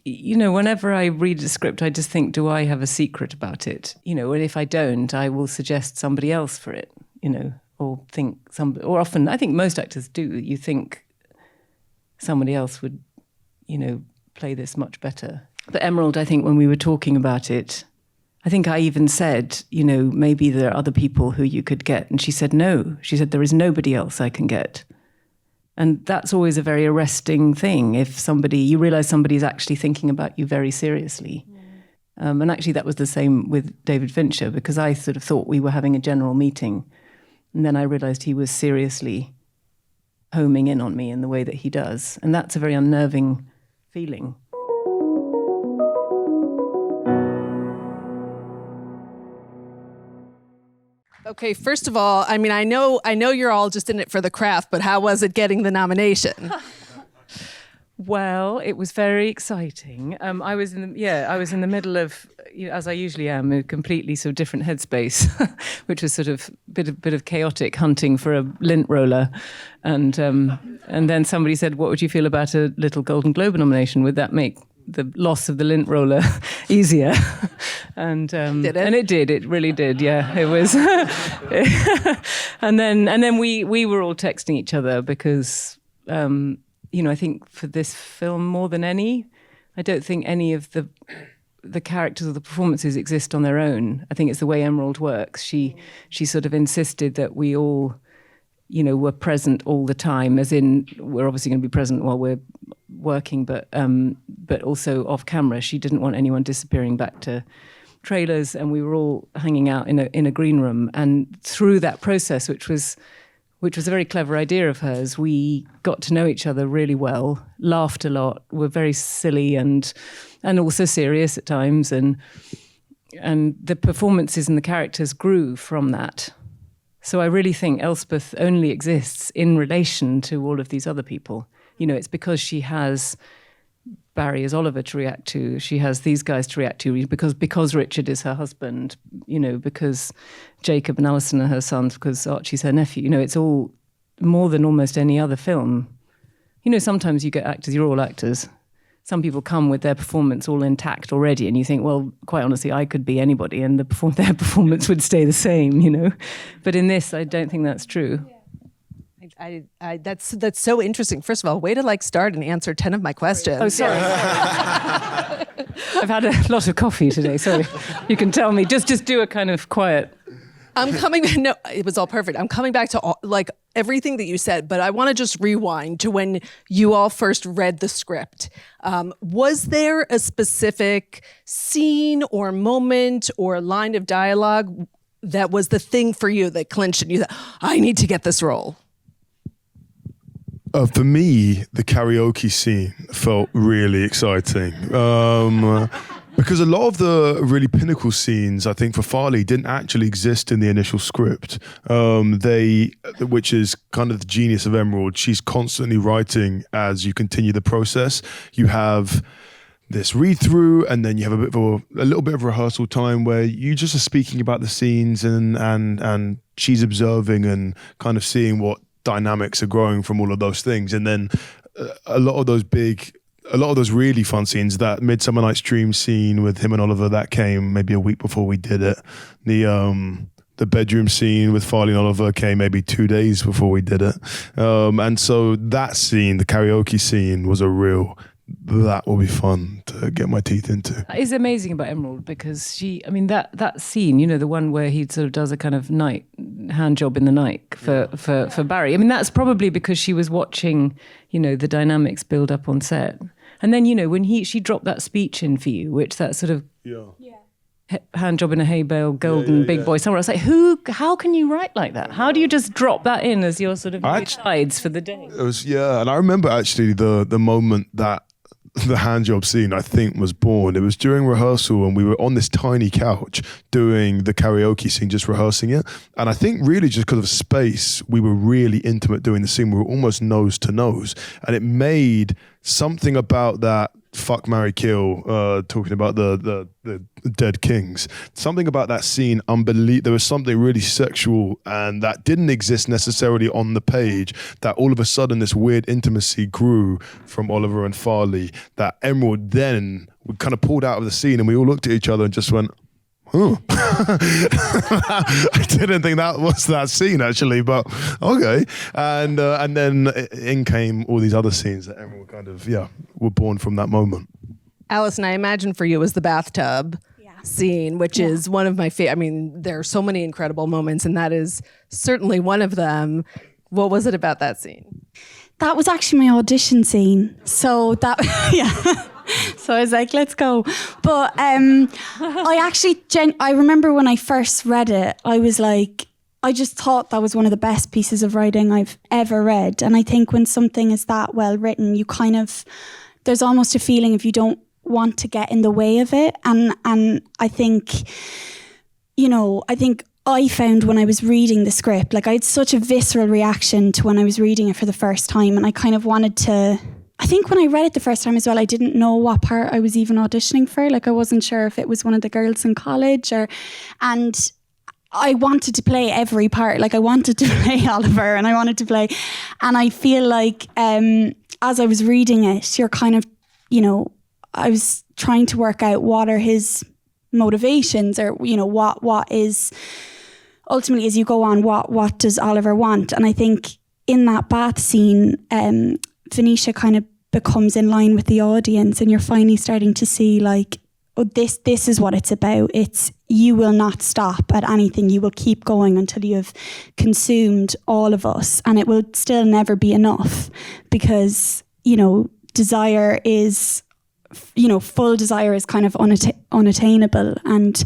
whenever I read a script, I just think, do I have a secret about it? And if I don't, I will suggest somebody else for it, or often, I think most actors do. You think somebody else would, play this much better. But Emerald, I think when we were talking about it, I think I even said, maybe there are other people who you could get. And she said, no. She said, there is nobody else I can get. And that's always a very arresting thing. If you realize somebody's actually thinking about you very seriously. And actually that was the same with David Fincher, because I sort of thought we were having a general meeting. And then I realized he was seriously homing in on me in the way that he does. And that's a very unnerving feeling. Okay, first of all, I know you're all just in it for the craft, but how was it getting the nomination? Well, it was very exciting. I was in the middle of, as I usually am, a completely sort of different headspace, which was sort of bit of chaotic hunting for a lint roller, and then somebody said, "What would you feel about a little Golden Globe nomination? Would that make the loss of the lint roller easier?" And did it? And it did. It really did. Yeah, it was. and then we were all texting each other because. I think for this film more than any, I don't think any of the characters or the performances exist on their own. I think it's the way Emerald works. She sort of insisted that we all, were present all the time, as in we're obviously going to be present while we're working, but also off camera. She didn't want anyone disappearing back to trailers, and we were all hanging out in a green room. And through that process, which was a very clever idea of hers, we got to know each other really well, laughed a lot, were very silly and also serious at times, and the performances and the characters grew from that. So I really think Elspeth only exists in relation to all of these other people. It's because she has Barry as Oliver to react to, she has these guys to react to, because Richard is her husband, because Jacob and Alison are her sons, because Archie's her nephew. It's all more than almost any other film. Sometimes you get actors, you're all actors. Some people come with their performance all intact already, and you think, well, quite honestly, I could be anybody, and their performance would stay the same, But in this, I don't think that's true. That's so interesting. First of all, way to start and answer 10 of my questions. Oh, sorry. I've had a lot of coffee today. Sorry. You can tell me. Just do a kind of quiet. No, it was all perfect. I'm coming back to everything that you said, but I want to just rewind to when you all first read the script. Was there a specific scene or moment or line of dialogue that was the thing for you that clinched it? You thought, I need to get this role. For me, the karaoke scene felt really exciting because a lot of the really pinnacle scenes, I think, for Farley didn't actually exist in the initial script. Which is kind of the genius of Emerald. She's constantly writing as you continue the process. You have this read through, and then you have a little bit of rehearsal time where you just are speaking about the scenes, and she's observing and kind of seeing what dynamics are growing from all of those things. And then a lot of those really fun scenes, that Midsummer Night's Dream scene with him and Oliver, that came maybe a week before we did it. The bedroom scene with Farley and Oliver came maybe 2 days before we did it. And so that scene, the karaoke scene, was that will be fun to get my teeth into. It's amazing about Emerald because that scene, the one where he sort of does a kind of night hand job in the night for Barry. That's probably because she was watching, the dynamics build up on set. And then, when she dropped that speech in for you, which that sort of hand job in a hay bale, golden big boy somewhere. I was like, how can you write like that? How do you just drop that in as your sort of sides for the day? It was, and I remember actually the moment that the hand job scene, I think, was born. It was during rehearsal, and we were on this tiny couch doing the karaoke scene, just rehearsing it. And I think really just because of space, we were really intimate doing the scene. We were almost nose to nose. And it made something about that fuck, marry, kill, talking about the dead kings. Something about that scene, there was something really sexual and that didn't exist necessarily on the page, that all of a sudden this weird intimacy grew from Oliver and Farley, that Emerald then kind of pulled out of the scene and we all looked at each other and just went, oh. I didn't think that was that scene actually, but okay. And then in came all these other scenes that everyone kind of were born from that moment. Alison, I imagine for you was the bathtub scene, which is one of my favorite. I mean, there are so many incredible moments, and that is certainly one of them. What was it about that scene? That was actually my audition scene. So that, So I was like, let's go. But I remember when I first read it, I was like, I just thought that was one of the best pieces of writing I've ever read. And I think when something is that well written, you kind of, there's almost a feeling if you don't want to get in the way of it. And I think, I found when I was reading the script, like I had such a visceral reaction to when I was reading it for the first time. And I kind of wanted to, I think when I read it the first time as well, I didn't know what part I was even auditioning for. Like I wasn't sure if it was one of the girls in college and I wanted to play every part. Like I wanted to play Oliver and I wanted to play. And I feel like as I was reading it, you're kind of, I was trying to work out what are his motivations or, what is ultimately as you go on, what does Oliver want? And I think in that bath scene, Venetia kind of becomes in line with the audience and you're finally starting to see like, oh, this is what it's about. It's you will not stop at anything. You will keep going until you have consumed all of us. And it will still never be enough because, desire is, full desire is kind of unattainable. And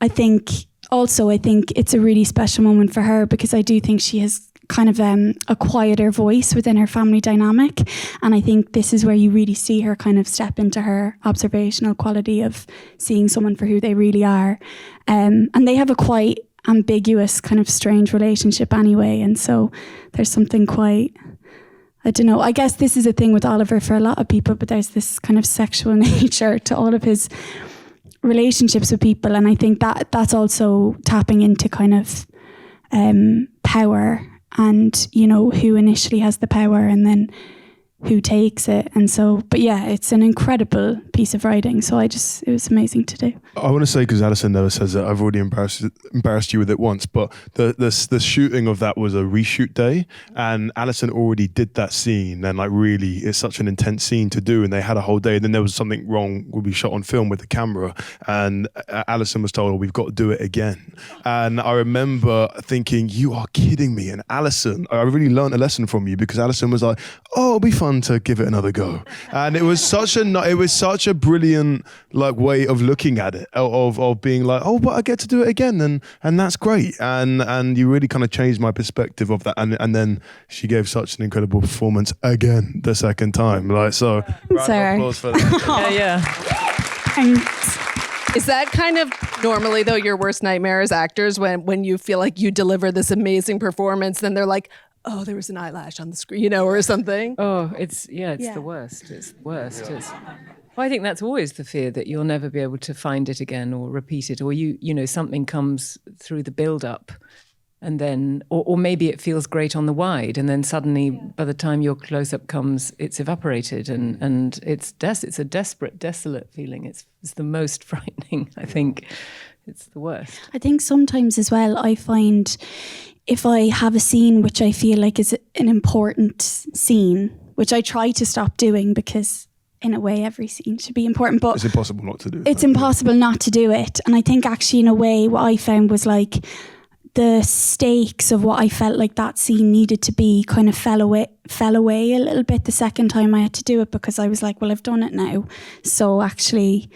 I think it's a really special moment for her because I do think she has kind of a quieter voice within her family dynamic. And I think this is where you really see her kind of step into her observational quality of seeing someone for who they really are. And they have a quite ambiguous kind of strange relationship anyway. And so there's something quite, I don't know, I guess this is a thing with Oliver for a lot of people, but there's this kind of sexual nature to all of his relationships with people. And I think that's also tapping into kind of power and, who initially has the power and then who takes it. And so, but yeah, it's an incredible piece of writing. So it was amazing to do. I want to say, because Alison never says that, I've already embarrassed you with it once, but the shooting of that was a reshoot day and Alison already did that scene and like really it's such an intense scene to do and they had a whole day and then there was something wrong when we shot on film with the camera and Alison was told, we've got to do it again. And I remember thinking, you are kidding me. And Alison, I really learned a lesson from you because Alison was like, oh, it'll be fun to give it another go. And it was such a brilliant like way of looking at it, of being like, oh, but I get to do it again and that's great. And you really kind of changed my perspective of that. And then she gave such an incredible performance again the second time. Like so round of applause for that. Yeah. Is that kind of normally though your worst nightmare as actors when you feel like you deliver this amazing performance, then they're like, oh, there was an eyelash on the screen, or something? Oh, it's the worst. It's the worst. Well, I think that's always the fear that you'll never be able to find it again or repeat it, or something comes through the build-up, and then, or maybe it feels great on the wide, and then suddenly, by the time your close-up comes, it's evaporated, and it's a desperate, desolate feeling. It's the most frightening. I think it's the worst. I think sometimes as well, I find if I have a scene which I feel like is an important scene, which I try to stop doing because in a way every scene should be important, but it's impossible not to do. It's impossible not to do it. And I think actually in a way what I found was like the stakes of what I felt like that scene needed to be kind of fell away a little bit the second time I had to do it because I was like, well, I've done it now. So actually,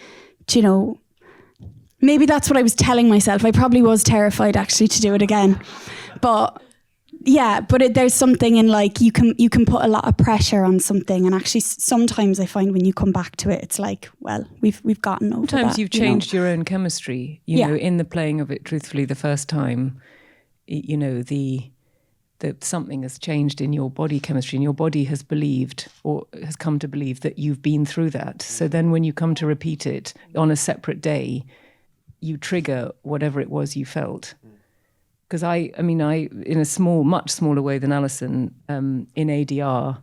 maybe that's what I was telling myself. I probably was terrified actually to do it again. But yeah, there's something in like you can put a lot of pressure on something, and actually sometimes I find when you come back to it, it's like, well, we've gotten over Sometimes that, you've changed your own chemistry, in the playing of it truthfully the first time, the that something has changed in your body chemistry, and your body has believed or has come to believe that you've been through that. So then when you come to repeat it on a separate day, you trigger whatever it was you felt. Because I in a much smaller way than Alison, in ADR,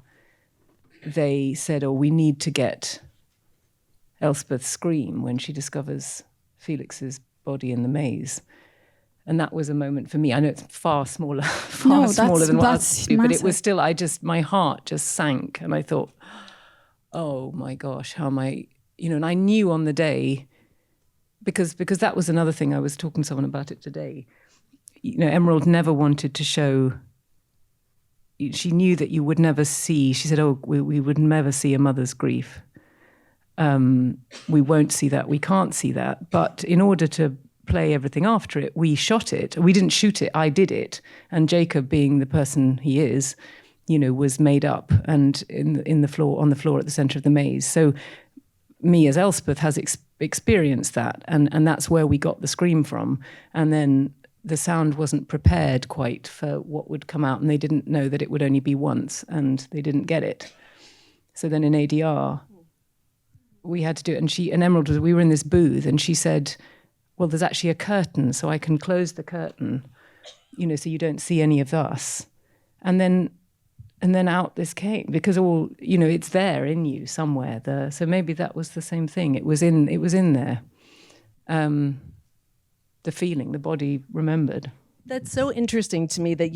they said, we need to get Elspeth scream when she discovers Felix's body in the maze. And that was a moment for me. I know it's far smaller, smaller than what I was doing, but it was still, my heart just sank. And I thought, oh my gosh, how am I, and I knew on the day, because that was another thing, I was talking to someone about it today. Emerald never wanted to show, she knew that you would never see, she said, we would never see a mother's grief. We won't see that, we can't see that. But in order to play everything after it, we shot it. We didn't shoot it, I did it. And Jacob, being the person he is, was made up and on the floor at the center of the maze. So me as Elspeth has experienced that, and that's where we got the scream from. And then the sound wasn't prepared quite for what would come out, and they didn't know that it would only be once, and they didn't get it. So then in ADR, we had to do it, and Emerald we were in this booth, and she said, well, there's actually a curtain, so I can close the curtain, so you don't see any of us. And then out this came, because it's there in you somewhere. So maybe that was the same thing. It was in there. The feeling, the body remembered. That's so interesting to me that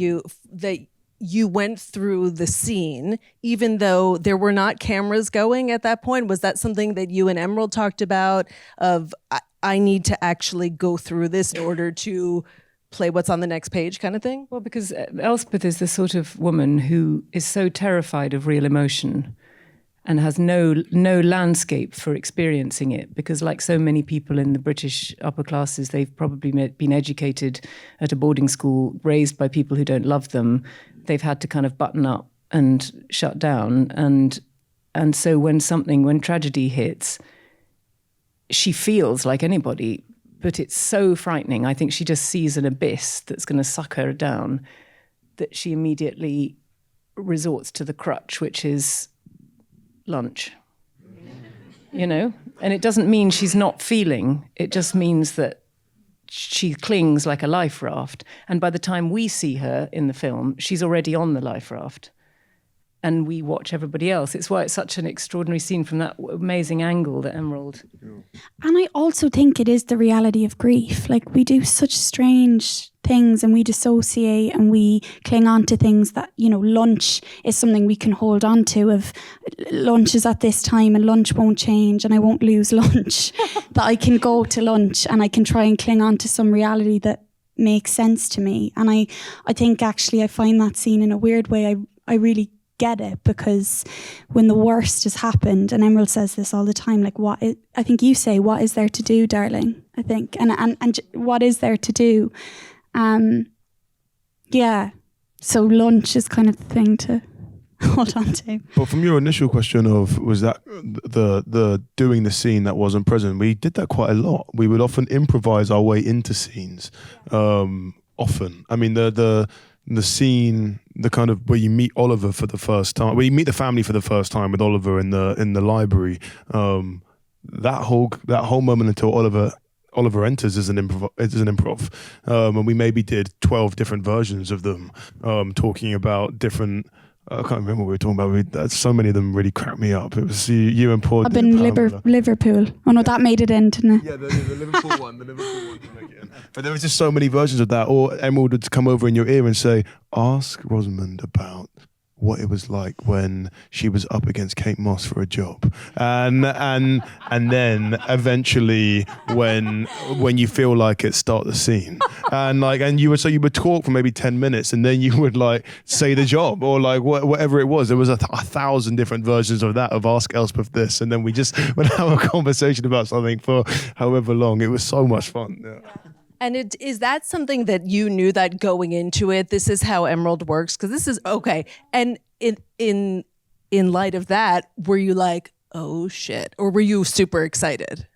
you went through the scene, even though there were not cameras going at that point. Was that something that you and Emerald talked about, of I need to actually go through this in order to play what's on the next page kind of thing? Well, because Elspeth is the sort of woman who is so terrified of real emotion and has no landscape for experiencing it, because like so many people in the British upper classes, they've probably been educated at a boarding school, raised by people who don't love them. They've had to kind of button up and shut down. And so when tragedy hits, she feels like anybody, but it's so frightening. I think she just sees an abyss that's going to suck her down, that she immediately resorts to the crutch, which is lunch, and it doesn't mean she's not feeling. It just means that she clings like a life raft. And by the time we see her in the film, she's already on the life raft. And we watch everybody else. It's why it's such an extraordinary scene from that amazing angle that Emerald. And I also think it is the reality of grief. Like, we do such strange things and we dissociate and we cling on to things that, lunch is something we can hold on to, of lunch is at this time and lunch won't change and I won't lose lunch. That I can go to lunch and I can try and cling on to some reality that makes sense to me. And I think actually I find that scene in a weird way, I really get it, because when the worst has happened, and Emerald says this all the time, like, I think you say, what is there to do, darling? I think, and what is there to do? So lunch is kind of the thing to hold on to. But from your initial question of, was that the doing the scene that wasn't present, we did that quite a lot. We would often improvise our way into scenes. Often, I mean, the scene, the kind of where you meet Oliver for the first time, where you meet the family for the first time with Oliver in the library. That whole moment until Oliver enters is an improv, and we maybe did 12 different versions of them, talking about different. I can't remember what we were talking about. So many of them really cracked me up. It was you and Paul. I've been Liverpool. Oh no, that made it in, didn't it? Yeah, the Liverpool one. The Liverpool one to make it in. But there was just so many versions of that. Or Emerald would come over in your ear and say, "Ask Rosamund about what it was like when she was up against Kate Moss for a job," and then eventually when you feel like it, start the scene, and you would talk for maybe 10 minutes, and then you would say the job or whatever it was. There was a 1,000 different versions of that, of Ask Elspeth this, and then we just would have a conversation about something for however long. It was so much fun. Yeah. And is that something that you knew that going into it, this is how Emerald works? Because this is okay. And in light of that, were you like, oh shit? Or were you super excited?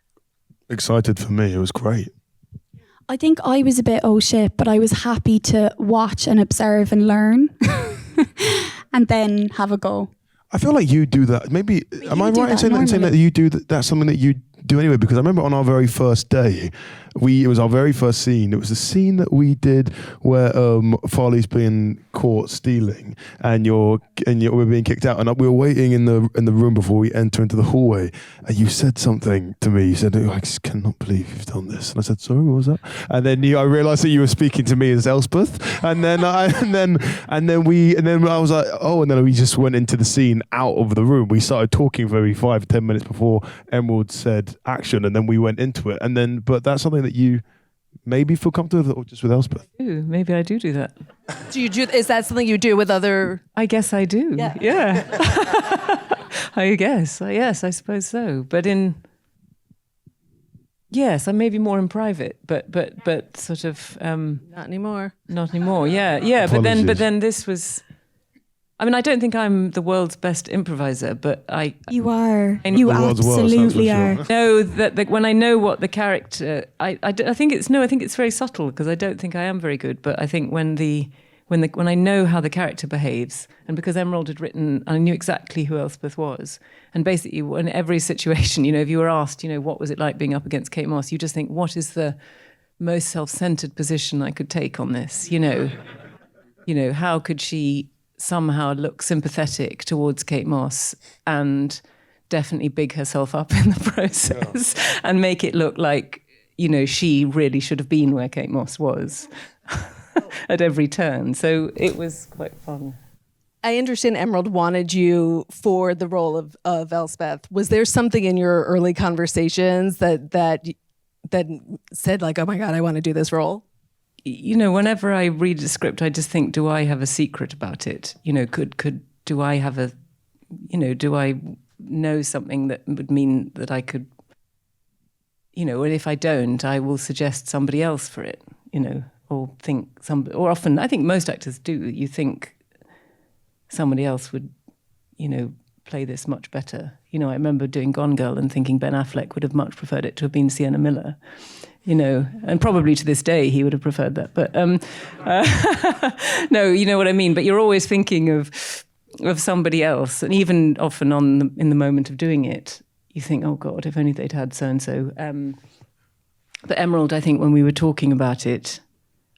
Excited for me. It was great. I think I was a bit oh shit, but I was happy to watch and observe and learn and then have a go. I feel like you do that. Maybe, am I right in saying that you do that? That's something that you do anyway? Because I remember on our very first day, it was our very first scene. It was the scene that we did where Farley's being caught stealing, and we're being kicked out, and we were waiting in the room before we enter into the hallway. And you said something to me. You said, "I just cannot believe you've done this." And I said, "Sorry, what was that?" And then I realised that you were speaking to me as Elspeth. And then I was like, "Oh!" And then we just went into the scene out of the room. We started talking for maybe 5-10 minutes before Emerald said action, and then we went into it. And then, but that's something that you maybe feel comfortable with, or just with Elspeth? Ooh, maybe I do that. Is that something you do with other? I guess I do. Yeah. I guess. Yes, I suppose so. But yes, I may be more in private, but sort of Not anymore. Not anymore. Yeah. Apologies. But then this was. I mean, I don't think I'm the world's best improviser, but You are. I You The world's worst, absolutely that's for are. know that when I know what the character, I think it's very subtle, because I don't think I am very good. But I think when I know how the character behaves, and because Emerald had written, I knew exactly who Elspeth was, and basically in every situation, if you were asked, what was it like being up against Kate Moss, you just think, what is the most self-centered position I could take on this? How could she somehow look sympathetic towards Kate Moss and definitely big herself up in the process and make it look like, she really should have been where Kate Moss was at every turn. So it was quite fun. I understand Emerald wanted you for the role of Elspeth. Was there something in your early conversations that said like, oh my God, I want to do this role? Whenever I read a script, I just think, do I have a secret about it? Do I have do I know something that would mean that I could, and if I don't, I will suggest somebody else for it, or often, I think most actors do, you think somebody else would, play this much better. I remember doing Gone Girl and thinking Ben Affleck would have much preferred it to have been Sienna Miller. And probably to this day he would have preferred that. But no, you know what I mean. But you're always thinking of somebody else, and even often in the moment of doing it, you think, oh God, if only they'd had so and so. But Emerald, I think when we were talking about it,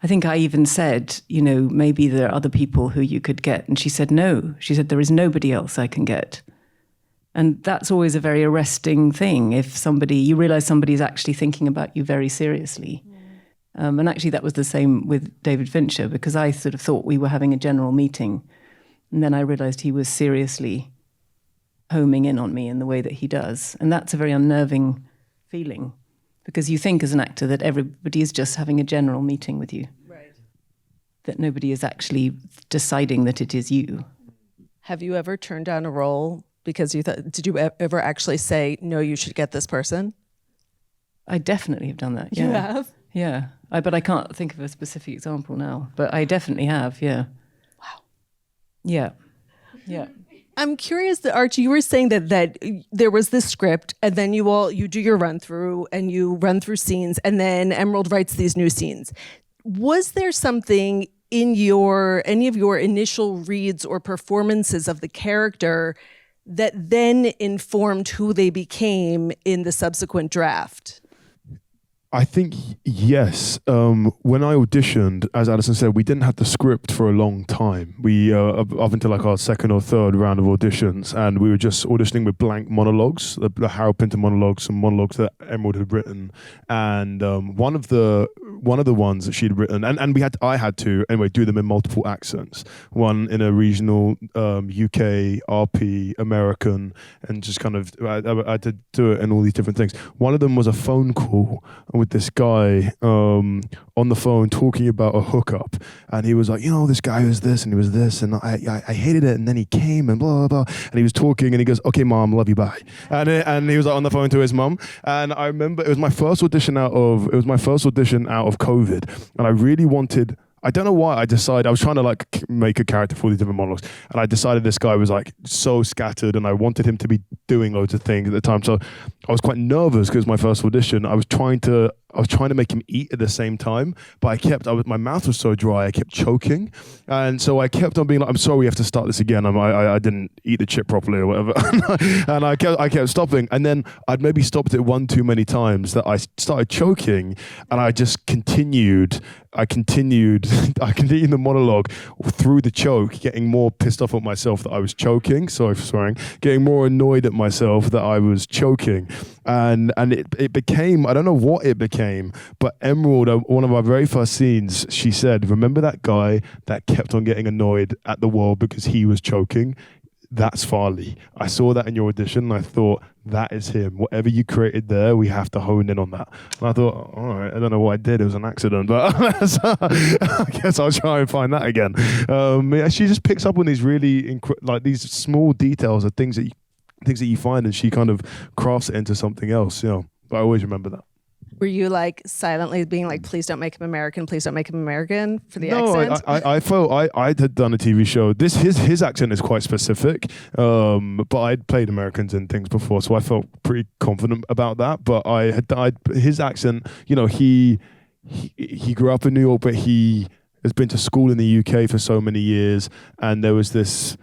I think I even said, maybe there are other people who you could get, and she said no. She said there is nobody else I can get. And that's always a very arresting thing if you realize somebody's actually thinking about you very seriously. And actually that was the same with David Fincher, because I sort of thought we were having a general meeting. And then I realized he was seriously homing in on me in the way that he does. And that's a very unnerving feeling, because you think as an actor that everybody is just having a general meeting with you. Right. That nobody is actually deciding that it is you. Have you ever turned down a role because you thought, did you ever actually say, no, you should get this person? I definitely have done that, yeah. You have? Yeah, but I can't think of a specific example now. But I definitely have, yeah. Wow. Yeah. I'm curious that, Archie, you were saying that there was this script, and then you do your run through, and you run through scenes, and then Emerald writes these new scenes. Was there something in any of your initial reads or performances of the character that then informed who they became in the subsequent draft? I think yes. When I auditioned, as Alison said, we didn't have the script for a long time. We up until like our second or third round of auditions, and we were just auditioning with blank monologues, the Harold Pinter monologues, some monologues that Emerald had written, and one of the ones that she'd written, and I had to anyway do them in multiple accents. One in a regional UK, RP, American, and just kind of I had to do it in all these different things. One of them was a phone call with this guy on the phone talking about a hookup, and he was like, this guy was this and he was this, and I hated it, and then he came and blah blah blah, and he was talking and he goes, okay mom, love you, bye, and he was like on the phone to his mom, and I remember it was my first audition out of COVID, and I really wanted, I don't know why, I decided I was trying to like make a character for these different monologues, and I decided this guy was like so scattered, and I wanted him to be doing loads of things at the time. So I was quite nervous because my first audition, I was trying to I was trying to make him eat at the same time, but my mouth was so dry, I kept choking. And so I kept on being like, I'm sorry, we have to start this again. I didn't eat the chip properly or whatever. And I kept stopping. And then I'd maybe stopped it one too many times that I started choking, and I just continued the monologue through the choke, getting more pissed off at myself that I was choking. Sorry for swearing. Getting more annoyed at myself that I was choking. And it became, I don't know what it became, but Emerald, one of our very first scenes, she said, remember that guy that kept on getting annoyed at the world because he was choking? That's Farley. I saw that in your audition and I thought, that is him. Whatever you created there, we have to hone in on that. And I thought, all right, I don't know what I did. It was an accident, but I guess I'll try and find that again. Yeah, she just picks up on these really like these small details of things that you find, and she kind of crafts it into something else. But I always remember that. Were you like silently being like, please don't make him American, please don't make him American for the accent? I felt I had done a TV show. His accent is quite specific, but I'd played Americans in things before, so I felt pretty confident about that. But his accent, he grew up in New York, but he has been to school in the UK for so many years, and there was this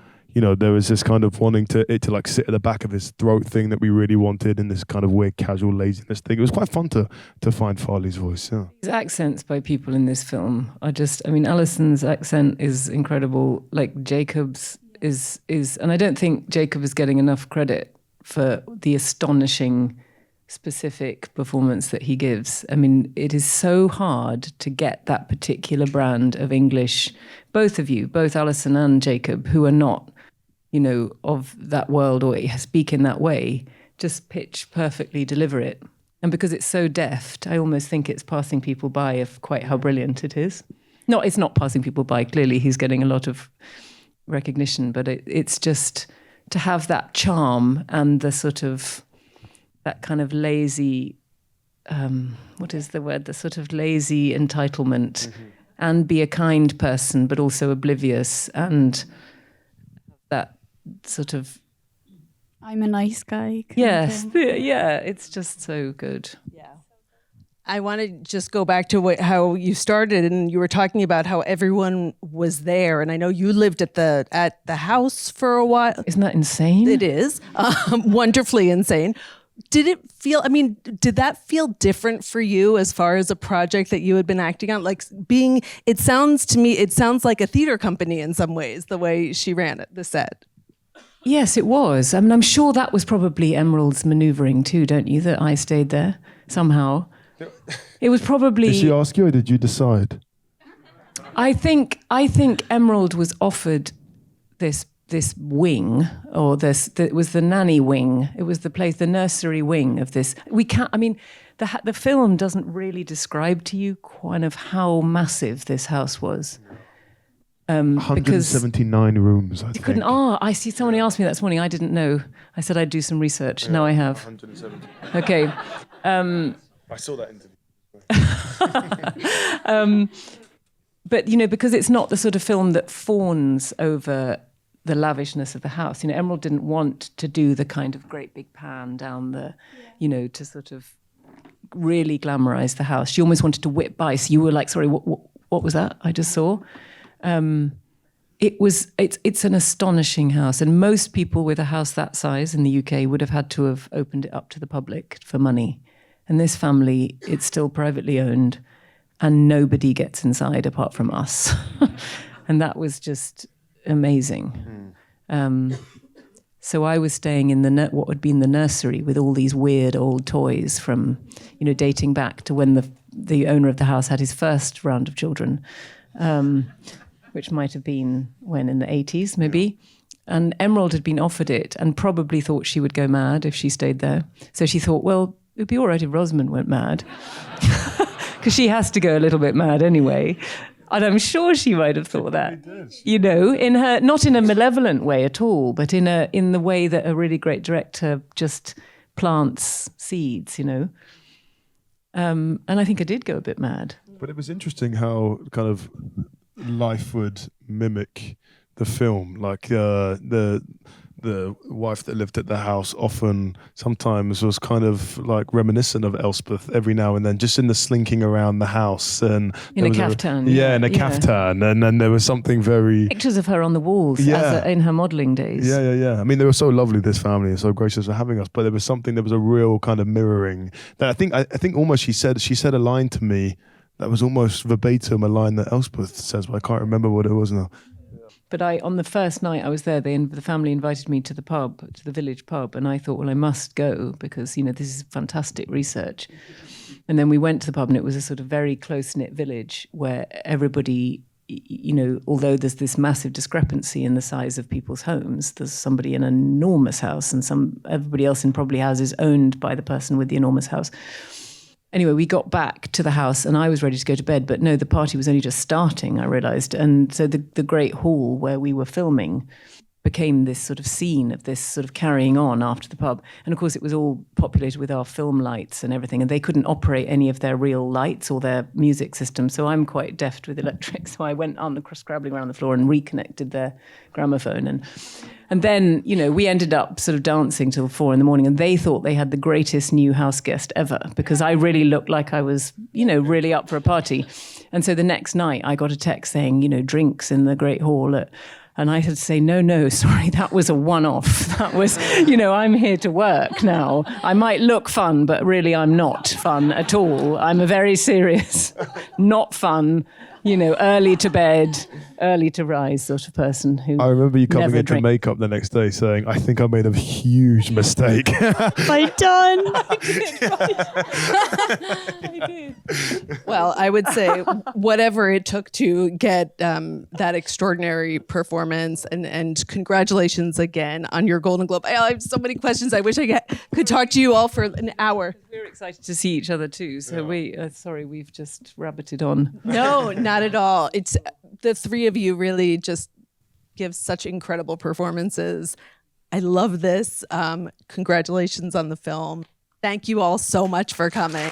kind of wanting it to like sit at the back of his throat thing that we really wanted, and this kind of weird casual laziness thing. It was quite fun to find Farley's voice. Yeah. His accents by people in this film are Alison's accent is incredible. Like Jacob's is, and I don't think Jacob is getting enough credit for the astonishing specific performance that he gives. I mean, it is so hard to get that particular brand of English. Both of you, both Alison and Jacob, who are not, of that world or speak in that way, just pitch perfectly, deliver it. And because it's so deft, I almost think it's passing people by of quite how brilliant it is. No, it's not passing people by. Clearly, he's getting a lot of recognition, but it's just to have that charm and the sort of that kind of lazy, what is the word? The sort of lazy entitlement, and be a kind person, but also oblivious, and that sort of I'm a nice guy. Yes, yeah, it's just so good. Yeah. I want to just go back to how you started, and you were talking about how everyone was there, and I know you lived at the house for a while. Isn't that insane? It is wonderfully insane. Did that feel different for you as far as a project that you had been acting on? Like it sounds like a theater company in some ways, the way she ran it, the set. Yes, it was. I mean, I'm sure that was probably Emerald's maneuvering too, don't you? That I stayed there somehow. It was probably. Did she ask you, or did you decide? I think Emerald was offered this wing, or it was the nanny wing. It was the nursery wing of this. We can't. I mean, the film doesn't really describe to you kind of how massive this house was. 179 rooms, I think. I see. Somebody asked me that this morning. I didn't know. I said I'd do some research. Yeah, now I have. 170. Okay. I saw that interview. But because it's not the sort of film that fawns over the lavishness of the house. Emerald didn't want to do the kind of great big pan down the, to sort of really glamorize the house. She almost wanted to whip by. So you were like, sorry, what was that I just saw? It's an astonishing house, and most people with a house that size in the UK would have had to have opened it up to the public for money. And this family, it's still privately owned, and nobody gets inside apart from us. And that was just amazing. So I was staying in what would be in the nursery with all these weird old toys from, dating back to when the owner of the house had his first round of children, which might have been in the 80s maybe. And Emerald had been offered it and probably thought she would go mad if she stayed there. So she thought, well, it'd be all right if Rosamund went mad, because she has to go a little bit mad anyway. And I'm sure she might have thought that, in her, not in a malevolent way at all, but in the way that a really great director just plants seeds, And I think I did go a bit mad. But it was interesting how kind of life would mimic the film, like the the wife that lived at the house, sometimes was kind of like reminiscent of Elspeth every now and then, just in the slinking around the house and in a caftan. In a caftan, and then there was something very pictures of her on the walls in her modelling days. Yeah. I mean, they were so lovely, this family, and so gracious for having us. But there was a real kind of mirroring that I think almost she said a line to me that was almost verbatim a line that Elspeth says, but I can't remember what it was now. But on the first night I was there, the family invited me to the village pub, and I thought, well, I must go because, this is fantastic research. And then we went to the pub, and it was a sort of very close-knit village where everybody, although there's this massive discrepancy in the size of people's homes, there's somebody in an enormous house and everybody else in probably houses owned by the person with the enormous house. Anyway, we got back to the house and I was ready to go to bed, but no, the party was only just starting, I realised. And so the great hall where we were filming became this sort of scene of this sort of carrying on after the pub. And of course, it was all populated with our film lights and everything, and they couldn't operate any of their real lights or their music system. So I'm quite deft with electric. So I went on scrabbling around the floor and reconnected their gramophone. And then, we ended up sort of dancing till 4 a.m, and they thought they had the greatest new house guest ever because I really looked like I was, really up for a party. And so the next night I got a text saying, drinks in the Great Hall and I had to say, no, sorry, that was a one-off. That was, I'm here to work now. I might look fun, but really I'm not fun at all. I'm a very serious, not fun, early to bed, early to rise sort of person who I remember you coming into drank. makeup the next day saying, I think I made a huge mistake. I done. I did. Well, I would say whatever it took to get that extraordinary performance, and congratulations again on your Golden Globe. I have so many questions. I wish I could talk to you all for an hour. We're excited to see each other too. So we've just rabbited on. No, not at all. It's the three of you really just give such incredible performances. I love this. Congratulations on the film. Thank you all so much for coming.